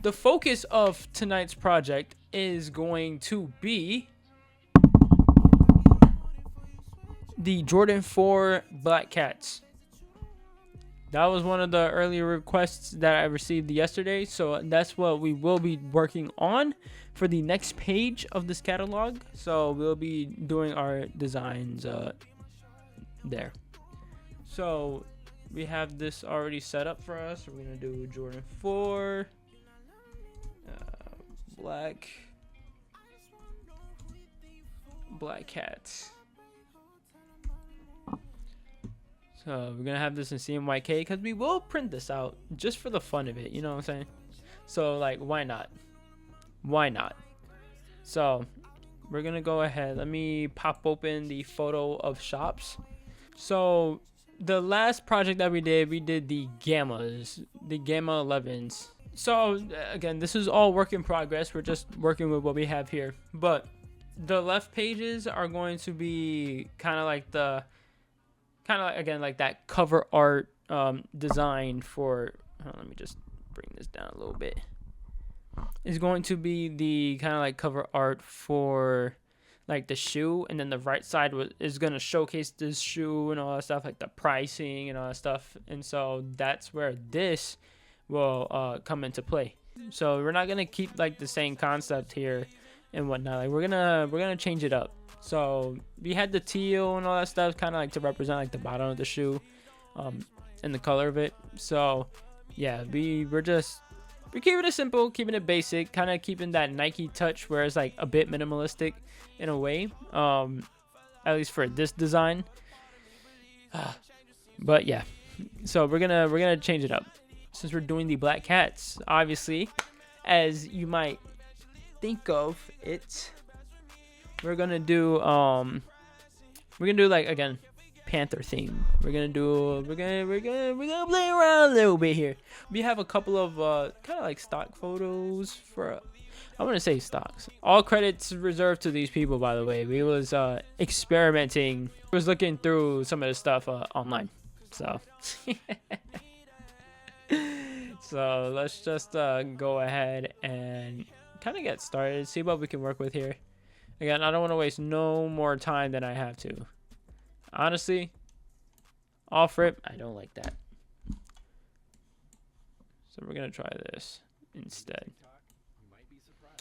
the focus of tonight's project is going to be the Jordan 4 Black Cats. That was one of the earlier requests that I received yesterday, so that's what we will be working on for the next page of this catalog. So we'll be doing our designs there. So we have this already set up for us. We're gonna do Jordan 4 black cats. So we're gonna have this in CMYK because we will print this out just for the fun of it, you know what I'm saying? So like, why not? So we're gonna go ahead. Let me pop open the photo of shops. So the last project that we did the gammas, the gamma 11s. So again, this is all work in progress. We're just working with what we have here. But the left pages are going to be kind of like again like that cover art design for. Let me just bring this down a little bit. Is going to be the kind of like cover art for like the shoe, and then the right side is going to showcase this shoe and all that stuff, like the pricing and all that stuff. And so that's where this will come into play. So we're not going to keep like the same concept here and whatnot. Like we're gonna change it up. So we had the teal and all that stuff kind of like to represent like the bottom of the shoe and the color of it. So yeah, we're keeping it simple, keeping it basic, kind of keeping that Nike touch where it's like a bit minimalistic in a way, at least for this design. But yeah, so we're gonna change it up since we're doing the black cats. Obviously, as you might think of it, we're gonna do like, again, Panther theme. We're gonna play around a little bit here. We have a couple of kind of like stock photos for, I want to say stocks. All credits reserved to these people, by the way. We was experimenting. I was looking through some of the stuff online. So so let's just go ahead and kind of get started, see what we can work with here. Again, I don't want to waste no more time than I have to. Honestly, off rip, I don't like that. So we're gonna try this instead.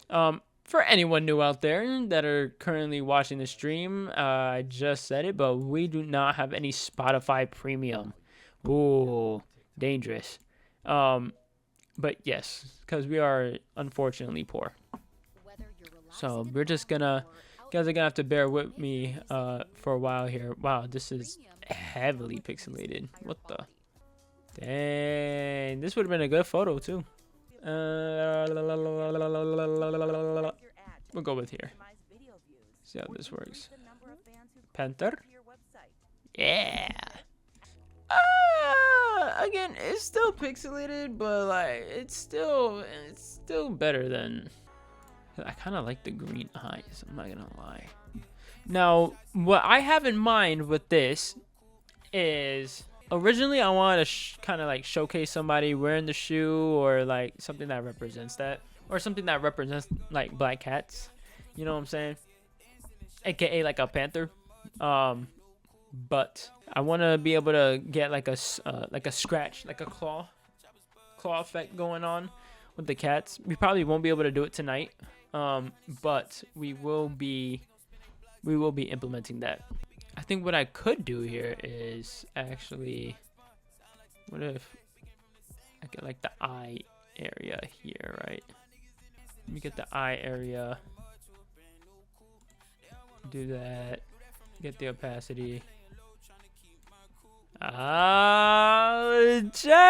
For anyone new out there that are currently watching the stream, I just said it, but we do not have any Spotify Premium. Ooh, dangerous. But yes, because we are unfortunately poor. So we're just gonna, you guys are gonna have to bear with me for a while here. Wow, this is heavily pixelated. What the? Dang, this would have been a good photo too. We'll go with here. See how this works. Panther. Yeah. Again, it's still pixelated, but like it's still better than. I kind of like the green eyes, I'm not gonna lie. Now, what I have in mind with this is, originally I wanted to kind of like showcase somebody wearing the shoe, or like something that represents that, or something that represents like black cats, you know what I'm saying, aka like a panther. But I want to be able to get like a scratch, like a claw effect going on with the cats. We probably won't be able to do it tonight, but we will be implementing that. I think what I could do here is actually, what if I get like the eye area here, right? Let me get the eye area, do that, get the opacity.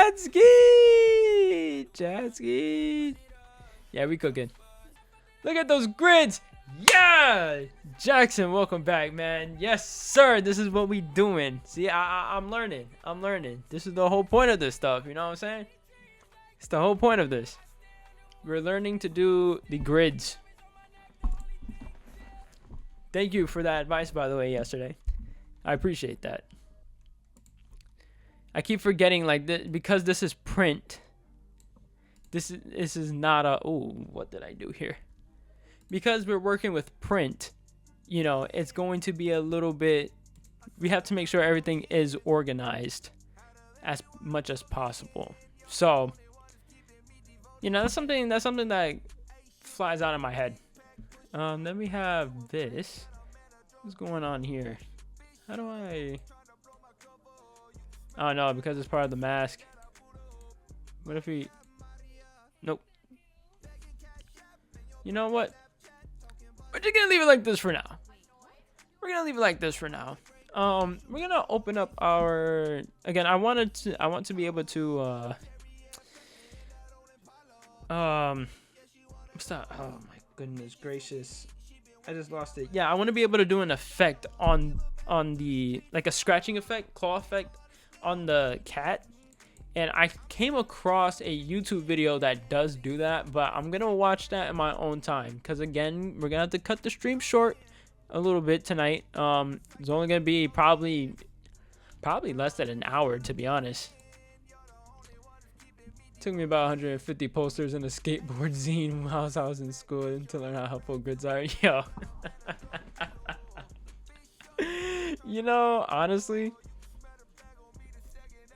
Jatsky. Yeah, we cooking. Look at those grids. Yeah, Jackson, welcome back, man. Yes, sir. This is what we doing. See, I'm learning. This is the whole point of this stuff. You know what I'm saying? It's the whole point of this. We're learning to do the grids. Thank you for that advice, by the way, yesterday. I appreciate that. I keep forgetting, like, because this is print, This is not a, ooh, what did I do here? Because we're working with print, you know, it's going to be a little bit, we have to make sure everything is organized as much as possible. So, you know, that's something that flies out of my head. Then we have this. What's going on here? How do I? Oh no, because it's part of the mask. What if we? Nope. You know what? We're just gonna leave it like this for now. We're gonna leave it like this for now. We're gonna open up our. Again, I want to be able to. What's that? Oh my goodness gracious! I just lost it. Yeah, I want to be able to do an effect on the, like a scratching effect, claw effect on the cat. And I came across a YouTube video that does do that, but I'm gonna watch that in my own time, because again, we're gonna have to cut the stream short a little bit tonight. It's only gonna be probably less than an hour, to be honest. Took me about 150 posters and a skateboard zine while I was in school to learn how helpful grids are. Yo. You know, honestly,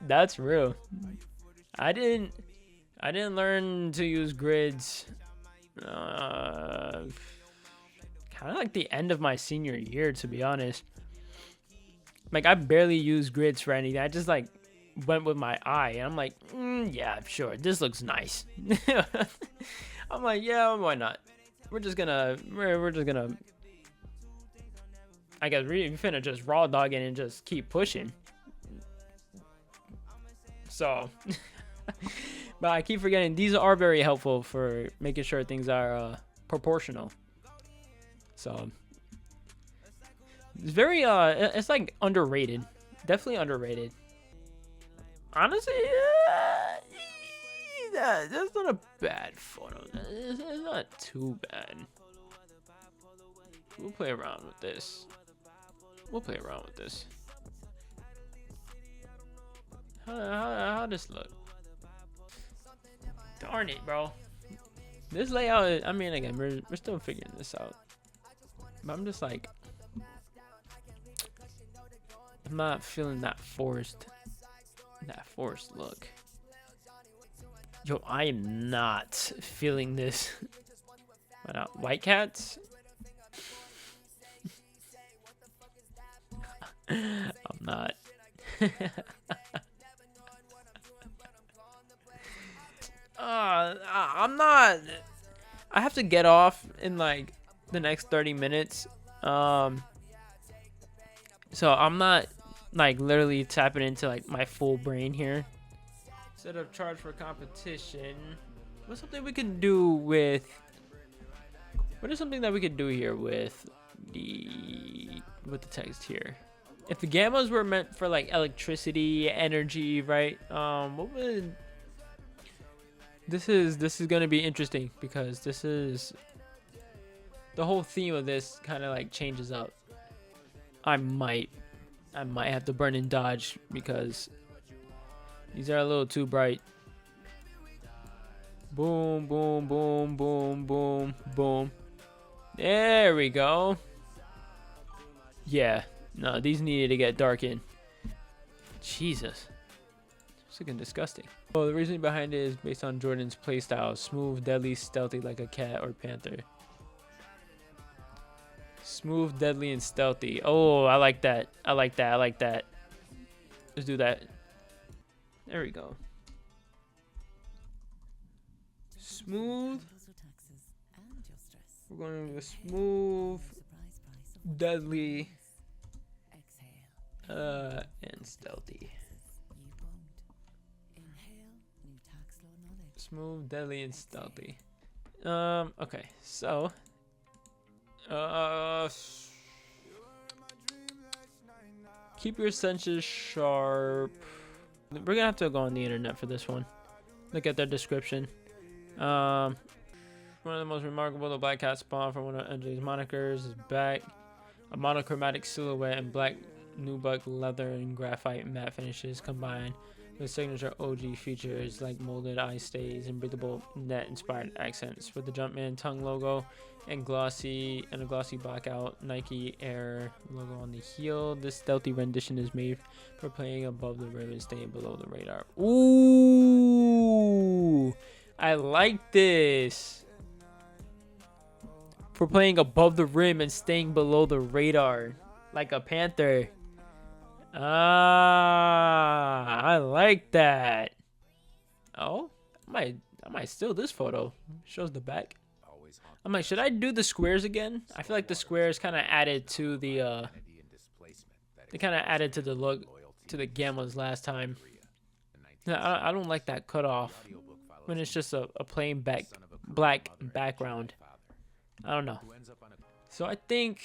that's real. I didn't learn to use grids kind of like the end of my senior year, to be honest. Like, I barely used grids for anything. I just like went with my eye, and I'm like, yeah, sure, this looks nice. I'm like, yeah, why not? We're just gonna I guess we're finna just raw dog it and just keep pushing. So but I keep forgetting these are very helpful for making sure things are proportional. So it's very it's like underrated, definitely underrated. Honestly, that's not a bad photo. It's not too bad. We'll play around with this. How this look? Darn it, bro. This layout, I mean, again, we're still figuring this out. But I'm just like, I'm not feeling that forced look. Yo, I am not feeling this. Why not? White cats? I'm not. I'm not. I have to get off in like the next 30 minutes. So I'm not like literally tapping into like my full brain here. Set up charge for competition. What's something we could do with? What is something that we could do here with the text here? If the gammas were meant for like electricity, energy, right? What would? This is gonna be interesting, because this is the whole theme of this kind of like changes up. I might have to burn and dodge because these are a little too bright. Boom, boom, boom, boom, boom, boom. There we go. Yeah, no, these needed to get darkened. Jesus, it's looking disgusting. Well, the reasoning behind it is based on Jordan's playstyle: smooth, deadly, stealthy like a cat or panther. Smooth, deadly, and stealthy. Oh, I like that. I like that. Let's do that. There we go. Smooth. We're going with smooth, deadly, and stealthy. Smooth, deadly, and stealthy. Okay, so keep your senses sharp. We're gonna have to go on the internet for this one. Look at their description. One of the most remarkable, the black cat spawn from one of NJ's monikers is back. A monochromatic silhouette and black nubuck leather and graphite matte finishes combined with signature OG features like molded eye stays and breathable net inspired accents with the Jumpman tongue logo and a glossy blackout Nike Air logo on the heel. This stealthy rendition is made for playing above the rim and staying below the radar. Ooh, I like this. For playing above the rim and staying below the radar, like a panther. Ah, I like that. Oh, I might steal this photo. Shows the back. I'm like, should I do the squares again? I feel like the squares kind of added to the they kind of added to the look to the gammas last time. I don't like that cutoff when it's just a plain black background. I don't know. So I think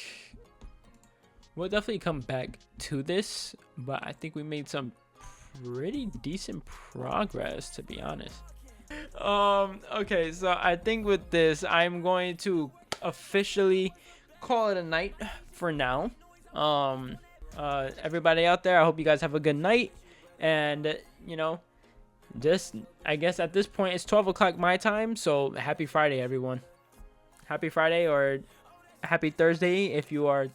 we'll definitely come back to this, but I think we made some pretty decent progress, to be honest. Okay, so I think with this, I'm going to officially call it a night for now. Everybody out there, I hope you guys have a good night, and you know, just I guess at this point it's 12 o'clock my time, so happy Friday, everyone. Happy Friday or happy Thursday if you are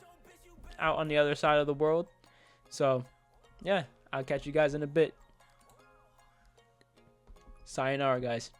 out on the other side of the world. So yeah, I'll catch you guys in a bit. Sayonara, guys.